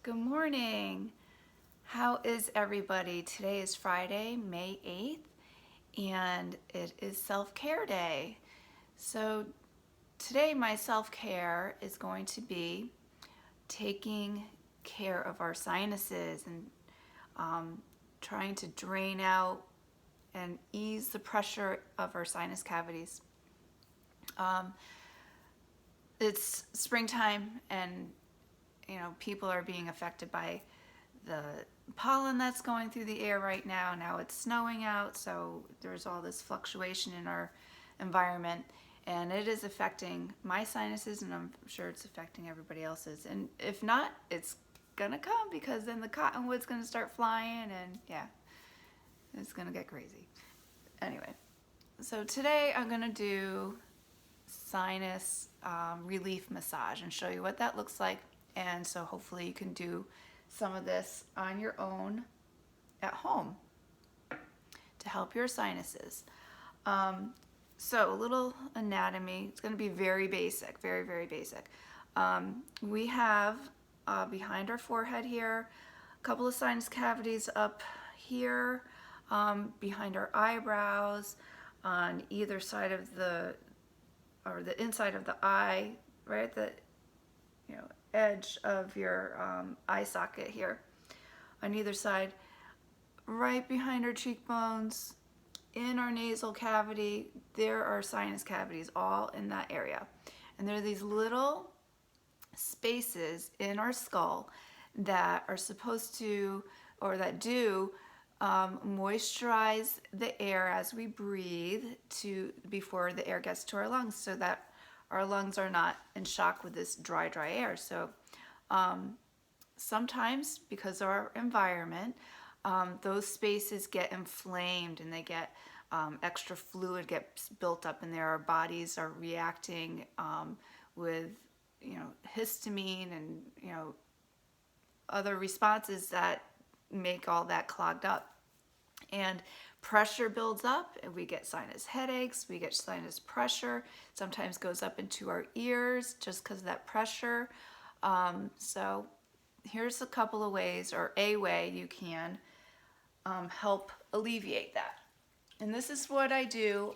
Good morning. How is everybody? Today is Friday, May 8th, and it is self-care day. So today my self-care is going to be taking care of our sinuses and trying to drain out and ease the pressure of our sinus cavities. It's springtime, and people are being affected by the pollen that's going through the air right now. Now it's snowing out, so there's all this fluctuation in our environment, and it is affecting my sinuses, and I'm sure it's affecting everybody else's. And if not, it's gonna come, because then the cottonwood's gonna start flying, and yeah, it's gonna get crazy. Anyway, so today I'm gonna do sinus relief massage and show you what that looks like. And so hopefully you can do some of this on your own at home to help your sinuses. So a little anatomy. It's going to be very basic, very, very basic. We have behind our forehead here a couple of sinus cavities up here, behind our eyebrows, on either side of the inside of the eye, right at the edge of your eye socket here, on either side, right behind our cheekbones, in our nasal cavity. There are sinus cavities all in that area, and there are these little spaces in our skull that are supposed to, or that do, moisturize the air as we breathe before the air gets to our lungs, so that our lungs are not in shock with this dry air. So sometimes, because of our environment, those spaces get inflamed, and they get extra fluid gets built up in there. Our bodies are reacting with histamine and other responses that make all that clogged up. And pressure builds up, and we get sinus headaches, we get sinus pressure. Sometimes goes up into our ears just because of that pressure. So here's a couple of ways, or a way you can help alleviate that. And this is what I do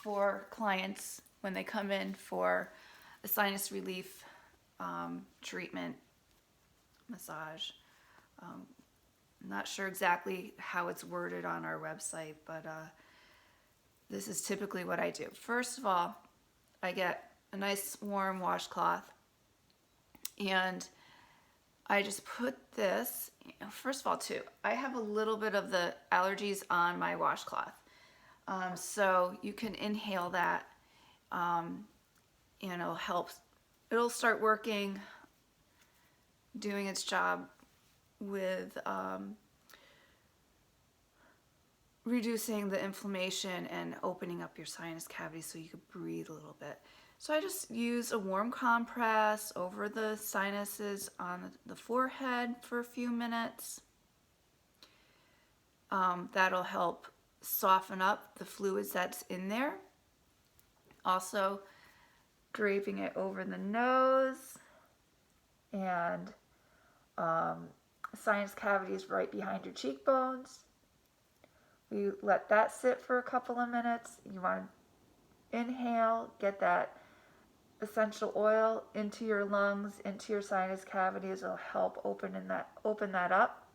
for clients when they come in for a sinus relief treatment massage. I'm not sure exactly how it's worded on our website, but this is typically what I do. First of all, I get a nice warm washcloth, and I just put this, first of all, too, I have a little bit of the allergies on my washcloth. So you can inhale that, and it'll help. It'll start working, doing its job with reducing the inflammation and opening up your sinus cavity so you can breathe a little bit. So I just use a warm compress over the sinuses on the forehead for a few minutes. That'll help soften up the fluids that's in there. Also, draping it over the nose and sinus cavities right behind your cheekbones. We let that sit for a couple of minutes. You want to inhale, get that essential oil into your lungs, into your sinus cavities. It'll help open that up.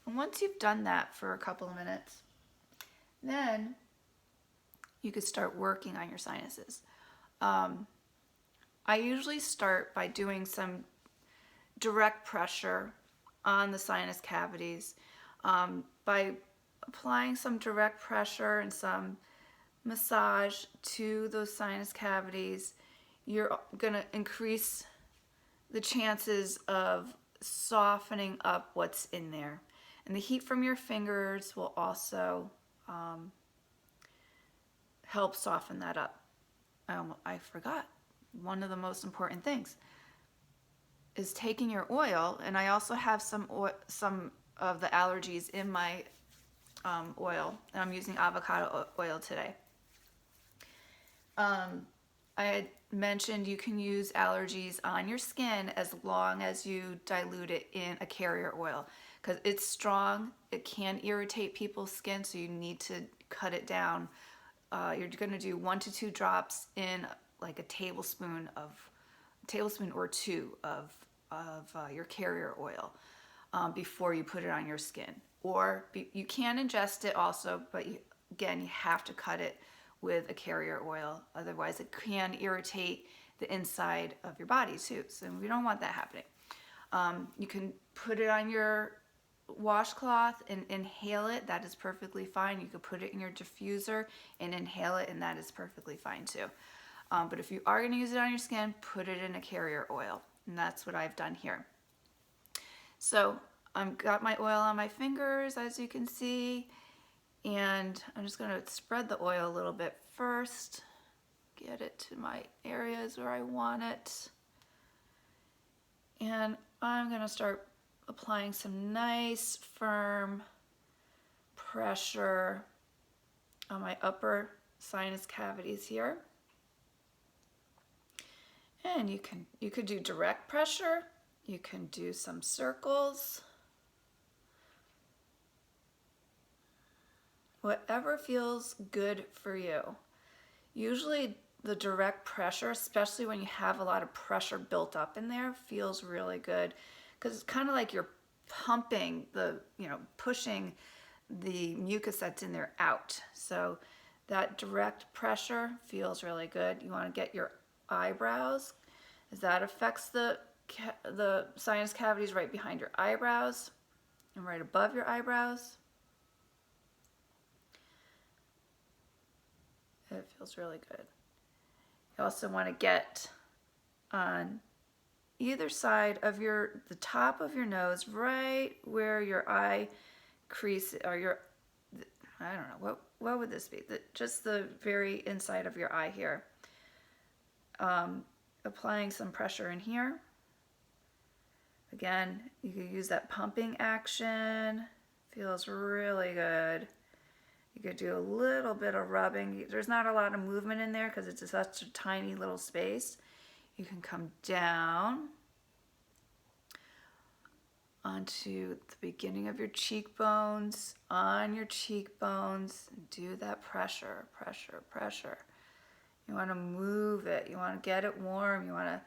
And once you've done that for a couple of minutes, then you could start working on your sinuses. I usually start by doing some direct pressure on the sinus cavities. By applying some direct pressure and some massage to those sinus cavities, you're going to increase the chances of softening up what's in there. And the heat from your fingers will also help soften that up. I forgot. One of the most important things is taking your oil, and I also have some of the allergies in my oil, and I'm using avocado oil today. I had mentioned you can use allergies on your skin as long as you dilute it in a carrier oil because it's strong. It can irritate people's skin, so you need to cut it down. You're going to do 1 to 2 drops in like a tablespoon or two of your carrier oil before you put it on your skin. Or you can ingest it also, but again, you have to cut it with a carrier oil. Otherwise, it can irritate the inside of your body too. So we don't want that happening. You can put it on your washcloth and inhale it. That is perfectly fine. You could put it in your diffuser and inhale it, and that is perfectly fine too. But if you are going to use it on your skin, put it in a carrier oil. And that's what I've done here. So I've got my oil on my fingers, as you can see. And I'm just going to spread the oil a little bit first, get it to my areas where I want it. And I'm going to start applying some nice firm pressure on my upper sinus cavities here. And you could do direct pressure, you can do some circles. Whatever feels good for you. Usually the direct pressure, especially when you have a lot of pressure built up in there, feels really good because it's kind of like you're pumping pushing the mucus that's in there out. So that direct pressure feels really good. You want to get your eyebrows, as that affects the sinus cavities right behind your eyebrows and right above your eyebrows. It feels really good. You also want to get on either side of the top of your nose, right where your eye crease, or I don't know, what would this be? Just the very inside of your eye here. Applying some pressure in here. Again, you can use that pumping action. Feels really good. You could do a little bit of rubbing. There's not a lot of movement in there because it's such a tiny little space. You can come down onto the beginning of your cheekbones, on your cheekbones, and do that pressure, pressure, pressure. You want to move it. You want to get it warm. You want to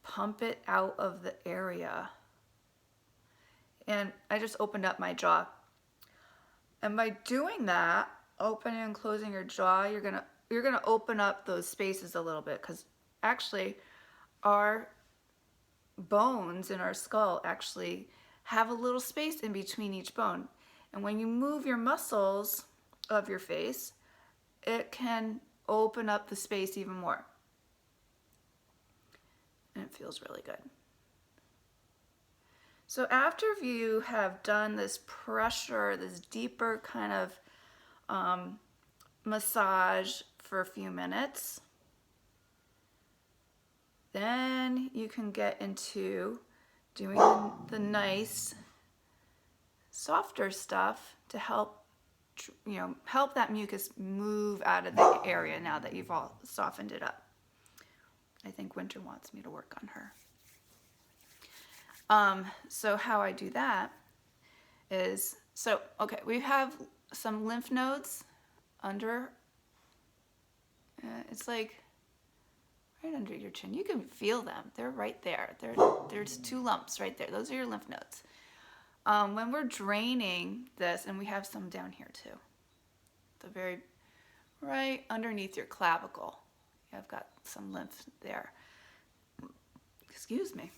pump it out of the area. And I just opened up my jaw. And by doing that, opening and closing your jaw, you're gonna open up those spaces a little bit, because actually our bones in our skull actually have a little space in between each bone. And when you move your muscles of your face, it can open up the space even more. And it feels really good. So after you have done this pressure, this deeper kind of massage for a few minutes, then you can get into doing the nice, softer stuff to help that mucus move out of the area now that you've all softened it up. I think Winter wants me to work on her. So how I do that is, okay, we have some lymph nodes under, it's like right under your chin. You can feel them. They're right there. There's 2 lumps right there. Those are your lymph nodes. When we're draining this, and we have some down here too, right underneath your clavicle. I've got some lymph there. Excuse me.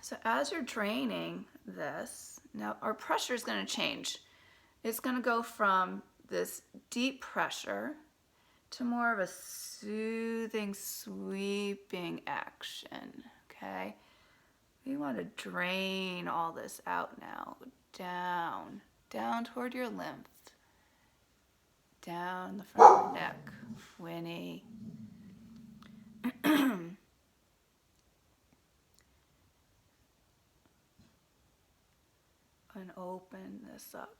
So as you're draining this, now our pressure is going to change. It's going to go from this deep pressure to more of a soothing, sweeping action, okay? We want to drain all this out now. Down toward your lymph. Down the front of your neck. Winnie. And open this up.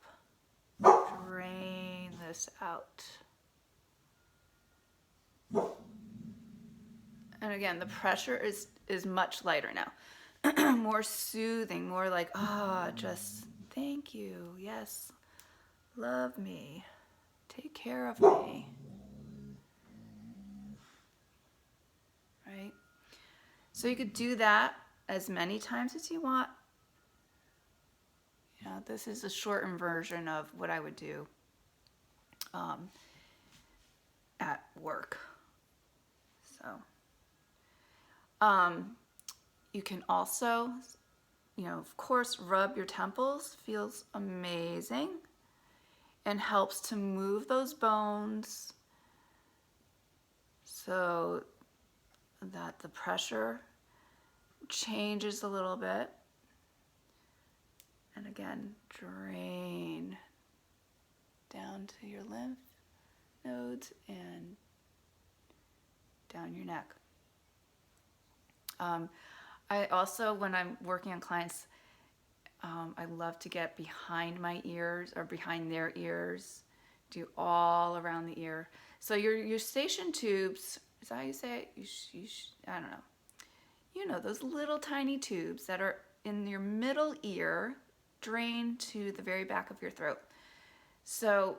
Drain this out. And again, the pressure is much lighter now. More soothing, more like, just thank you. Yes. Love me. Take care of me. Right? So you could do that as many times as you want. You know, this is a shortened version of what I would do at work. So, you can also, of course, rub your temples. Feels amazing and helps to move those bones so that the pressure changes a little bit. And again, drain down to your lymph nodes and down your neck. I also, when I'm working on clients, I love to get behind my ears or behind their ears, do all around the ear. So your eustachian tubes, is that how you say it? I don't know. You know, those little tiny tubes that are in your middle ear drain to the very back of your throat. So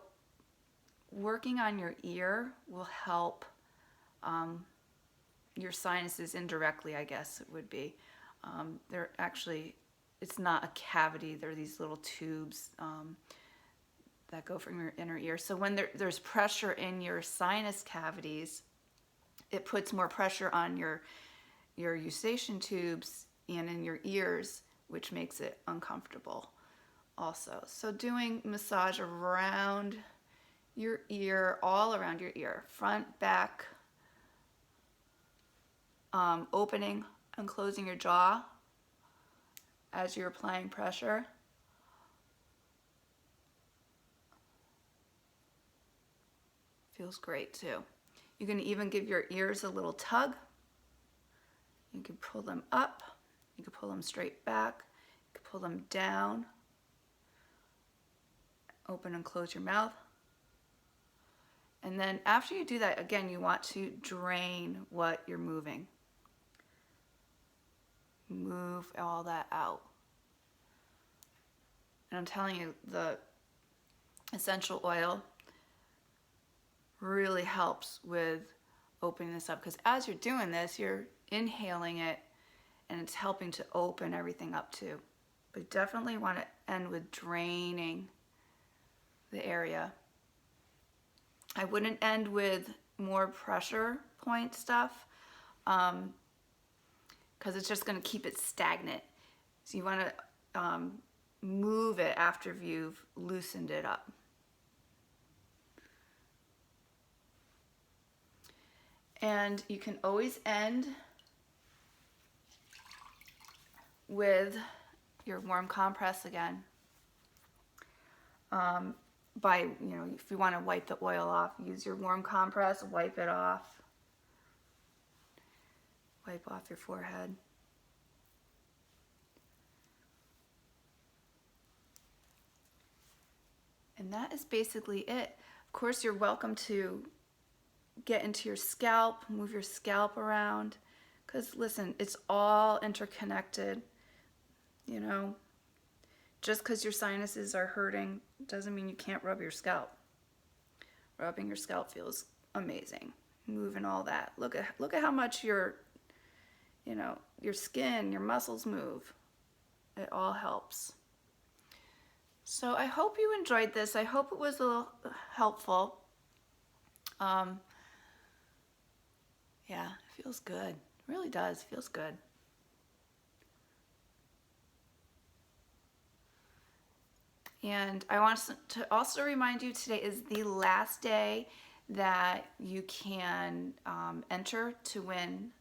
working on your ear will help your sinuses indirectly, I guess it would be. They're actually, it's not a cavity, they're these little tubes that go from your inner ear. So when there's pressure in your sinus cavities, it puts more pressure on your eustachian tubes and in your ears, which makes it uncomfortable also. So doing massage around your ear, all around your ear, front, back, opening and closing your jaw as you're applying pressure. Feels great too. You can even give your ears a little tug. You can pull them up. You can pull them straight back. You can pull them down. Open and close your mouth. And then after you do that, again, you want to drain what you're moving. Move all that out. And I'm telling you, the essential oil really helps with opening this up, because as you're doing this, you're inhaling it and it's helping to open everything up too. But you definitely want to end with draining the area. I wouldn't end with more pressure point stuff because it's just going to keep it stagnant. So you want to move it after you've loosened it up. And you can always end with your warm compress again. By, if you want to wipe the oil off, use your warm compress, wipe it off. Wipe off your forehead. And that is basically it. Of course, you're welcome to get into your scalp, move your scalp around, because listen, it's all interconnected. Just because your sinuses are hurting doesn't mean you can't rub your scalp. Rubbing your scalp feels amazing. Moving all that. Look at how much your skin, your muscles move. It all helps. So I hope you enjoyed this. I hope it was a little helpful. Yeah, it feels good. It really does. It feels good. And I want to also remind you, today is the last day that you can enter to win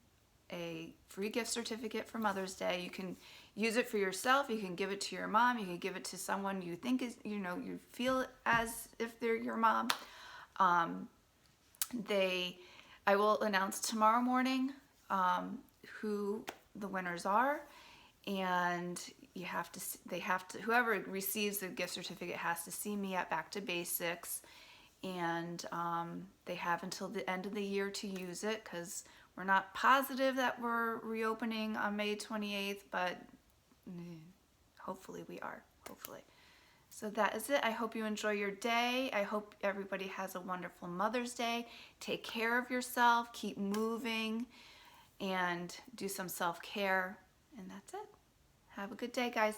a free gift certificate for Mother's Day. You can use it for yourself. You can give it to your mom. You can give it to someone you think is, you feel as if they're your mom. I will announce tomorrow morning who the winners are, and whoever receives the gift certificate has to see me at Back to Basics, and they have until the end of the year to use it, because We're not positive that we're reopening on May 28th, but hopefully we are. Hopefully. So that is it. I hope you enjoy your day. I hope everybody has a wonderful Mother's Day. Take care of yourself. Keep moving and do some self-care. And that's it. Have a good day, guys.